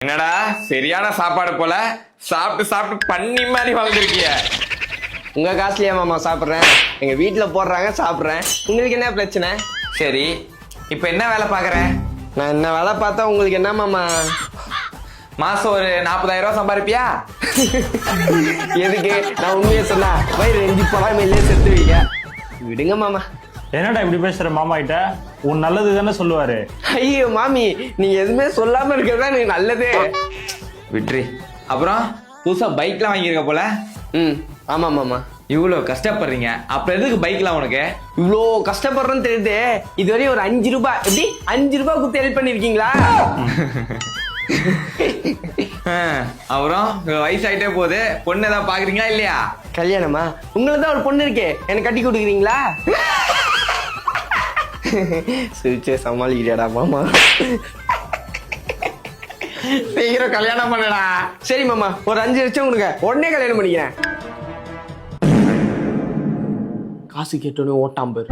என்னடா சரியான சாப்பாடு போல சாப்பிட்டு சாப்பிட்டு பண்ணி மாதிரி வளர்ந்துருக்கிய. உங்க காசுலயா மாமா சாப்பிட்றேன்? எங்க வீட்டுல போடுறாங்க சாப்பிட்றேன். உங்களுக்கு என்ன பிரச்சனை? சரி இப்ப என்ன வேலை பாக்குற? நான் என்ன வேலை பார்த்தா உங்களுக்கு என்ன மாமா? மாசம் ஒரு 40,000 ரூபாய் சம்பாதிப்பியா? எதுக்கு? நான் உண்மையை சொன்னா வயிறு எஞ்சி போலாம் இல்லையே செத்து வைக்க. விடுங்க மாமா. என்னடா இப்படி பேசுற மாமா கிட்ட? உன் நல்லது தானே சொல்லுவாரு. ஐயோ மாமி, நீங்க எதுவுமே சொல்லாம இருக்கிறதா எனக்கு நல்லது. விட்ரி. அப்புறம் புதுசா பைக்லாம் வாங்கியிருக்க போல. ஆமா மாமா. இவ்வளவு கஷ்டப்படுறீங்க, அப்புறம் எதுக்கு பைக்லாம் உனக்கு? இவ்வளோ கஷ்டப்படுறேன்னு தெரியுது. இதுவரையும் ஒரு 5 ரூபாய், எப்படி 5 ரூபாய் கொடுத்து ஹெல்ப் பண்ணிருக்கீங்களா? அப்புறம் வயசாயிட்டே போகுது, பொண்ணு ஏதாவது பாக்குறீங்களா இல்லையா? கல்யாணமா? உங்களுக்கு தான் ஒரு பொண்ணு இருக்கே, எனக்கு கட்டி கொடுக்குறீங்களா? சிரிச்சே சமாளிக்கிறியாடா மாமா. சீக்கிரம் கல்யாணம் பண்ணடா. சரி மாமா, ஒரு 5 லட்சம் கொடுங்க, உடனே கல்யாணம் பண்ணிக்கிறேன். காசு கேட்டோன்னே ஓட்டாம்பர்.